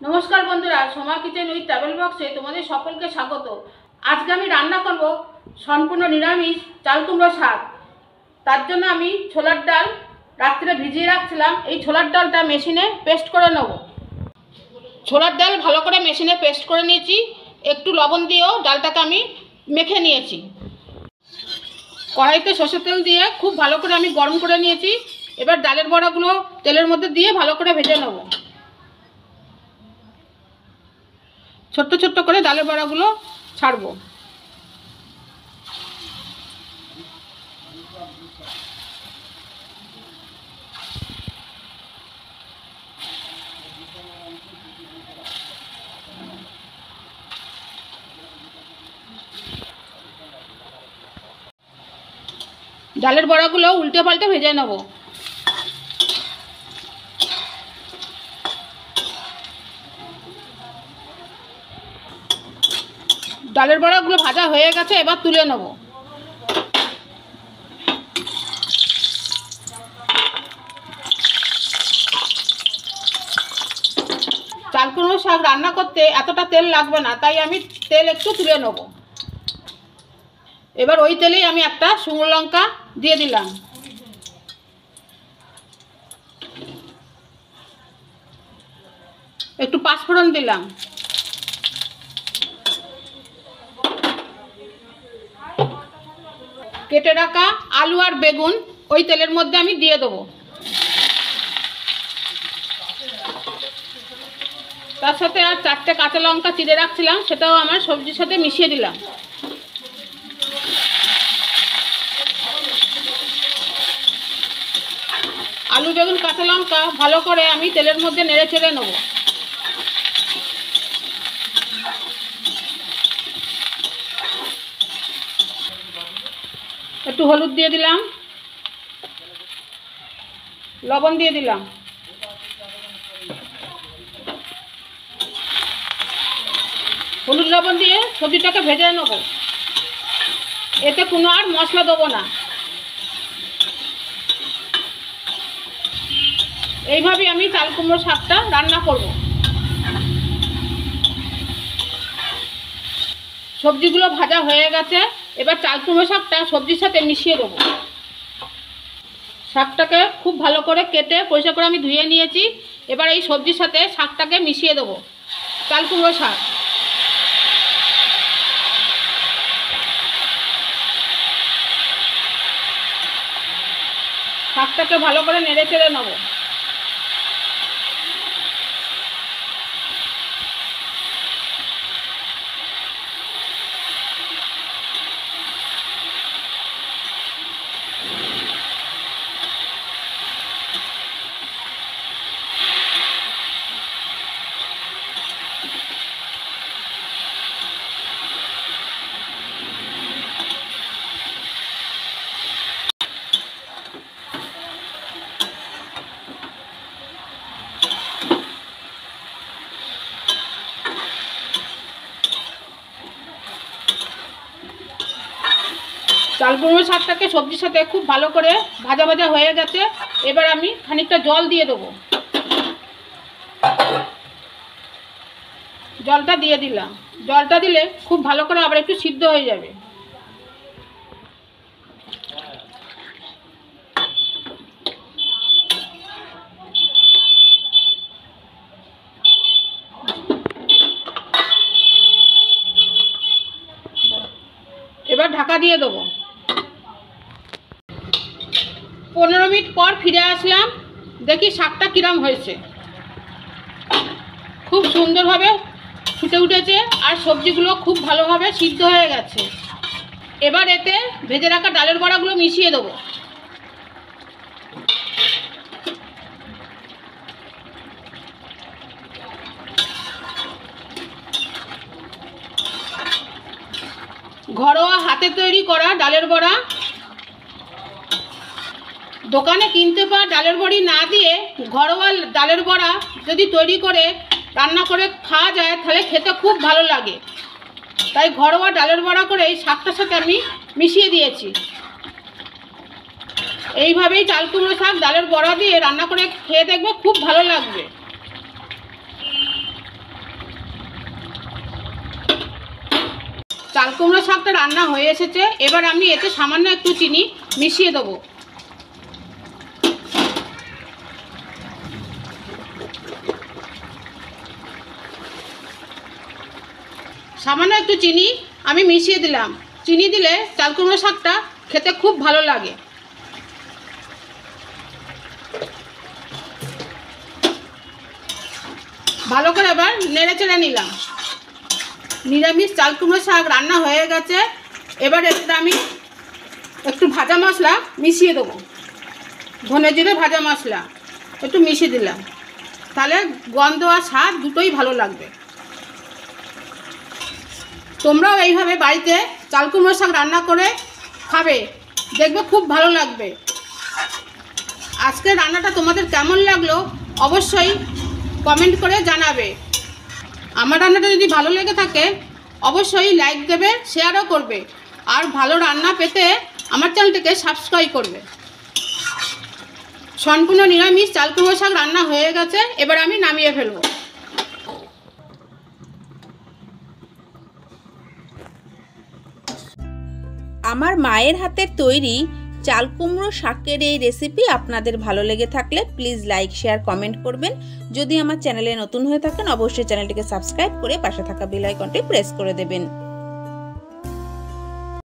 नमस्कार बंधुरा Soma kitchen with travel बक्से तुम्हारे सकलके स्वागत। आज के आमी रान्ना करब सम्पूर्ण निरामिष चाल कुमड़ो शाक। तार जोन्नो आमी छोलार डाल रात्रे भिजिए राखছিলাম। এই ছোলার ডালটা মেশিনে পেস্ট করে নেব। ছোলার ডাল ভালো করে মেশিনে পেস্ট করে নিয়েছি। একটু লবণ দিয়েও ডালটাকে আমি মেখে নিয়েছি। কড়াইতে সরষের তেল দিয়ে খুব ভালো করে আমি গরম করে নিয়েছি। এবার ডালের বড়াগুলো তেলের মধ্যে দিয়ে ভালো করে ভেজে নেব। ছোট্ট ছোট্ট করে ডালের বড়াগুলো ছাড়বো। ডালের বড়াগুলো উল্টে পাল্টে ভেজে নেব। ডালের বড়াগুলো ভাজা হয়ে গেছে, এবার তুলে নেব। চাল কুমড়ো শাক রান্না করতে এতটা তেল লাগবে না, তাই আমি তেল একটু তুলে নেব। এবার ওই তেলেই আমি একটা শুকনো লঙ্কা দিয়ে দিলাম। একটু পাঁচফোড়ন দিলাম। কেটে রাখা আলু আর বেগুন ওই তেলের মধ্যে আমি দিয়ে দেবো। তার সাথে আর 4টে কাঁচা লঙ্কা চিড়ে রাখছিলাম, সেটাও আমার সবজির সাথে মিশিয়ে দিলাম। আলু বেগুন কাঁচা লঙ্কা ভালো করে আমি তেলের মধ্যে নেড়ে চেড়ে নেব। একটু হলুদ দিয়ে দিলাম, লবণ দিয়ে দিলাম। হলুদ লবণ দিয়ে সবজিটাকে ভেজে নেব। এতে কোনো আর মশলা দেবো না। এইভাবে আমি চাল কুমড়ো শাকটা রান্না করব। সবজিগুলো ভাজা হয়ে গেছে, এবার চাল কুমড়ো শাকটা সবজির সাথে মিশিয়ে দেবো। শাকটাকে খুব ভালো করে কেটে পরিষ্কার করে আমি ধুয়ে নিয়েছি। এবার এই সবজির সাথে শাকটাকে মিশিয়ে দেবো। চাল কুমড়ো শাক শাকটাকে ভালো করে নেড়ে চেড়ে নেবো। চাল কুমড়ো শাকটাকে সবজির সাথে খুব ভালো করে ভাজা ভাজা হয়ে গেছে। এবার আমি খানিকটা জল দিয়ে দেবো। জলটা দিয়ে দিলাম। জলটা দিলে খুব ভালো করে আবার একটু সিদ্ধ হয়ে যাবে। এবার ঢাকা দিয়ে দেবো। 15 মিনিট পর ফিরে আসলাম। দেখি শাকটা কিরম হয়েছে। খুব সুন্দরভাবে ফুটে উঠেছে আর সবজিগুলো খুব ভালোভাবে সিদ্ধ হয়ে গেছে। এবার এতে ভেজে রাখা ডালের বড়াগুলো মিশিয়ে দেবো। ঘরোয়া হাতে তৈরি করা ডালের বড়া। দোকানে কিনতে পাওয়া ডালের বড়ি না দিয়ে ঘরোয়া ডালের বড়া যদি তৈরি করে রান্না করে খাওয়া যায় তাহলে খেতে খুব ভালো লাগে। তাই ঘরোয়া ডালের বড়া করে এই শাকটার সাথে আমি মিশিয়ে দিয়েছি। এইভাবেই চাল কুমড়ো শাক ডালের বড়া দিয়ে রান্না করে খেয়ে দেখবে, খুব ভালো লাগবে। রান্না হয়ে এসেছে। এবার আমি এতে সামান্য একটু চিনি মিশিয়ে দেবো। সামান্য একটু চিনি আমি মিশিয়ে দিলাম। চিনি দিলে চাল কুমড়ো শাকটা খেতে খুব ভালো লাগে। ভালো করে এবার নেড়ে চেড়ে নিলাম। নিরামিষ চাল কুমড়ো শাক রান্না হয়ে গেছে। এবার এতে আমি একটু ভাজা মশলা মিশিয়ে দেবো। ধনে জিরে ভাজা মশলা একটু মিশিয়ে দিলাম, তাহলে গন্ধ আর স্বাদ দুটোই ভালো লাগবে। তোমরাও এইভাবে বাড়িতে চাল কুমড়ো শাক রান্না করে খাবে, দেখবে খুব ভালো লাগবে। আজকের রান্নাটা তোমাদের কেমন লাগলো অবশ্যই কমেন্ট করে জানাবে। আমার রান্নাটা যদি ভালো লেগে থাকে অবশ্যই লাইক দেবে, শেয়ারও করবে, আর ভালো রান্না পেতে আমার চ্যানেলটিকে সাবস্ক্রাইব করবে। সম্পূর্ণ নিরামিষ চাল কুমড়ো শাক রান্না হয়ে গেছে। এবার আমি নামিয়ে ফেলবো। আমার মায়ের হাতের তৈরি চাল কুমড়ো শাকের এই রেসিপি আপনাদের ভালো লেগে থাকলে প্লিজ লাইক শেয়ার কমেন্ট করবেন। যদি আমার চ্যানেলে নতুন হয়ে থাকেন অবশ্যই চ্যানেলটিকে সাবস্ক্রাইব করে পাশে থাকা বেল আইকনটি প্রেস করে দেবেন।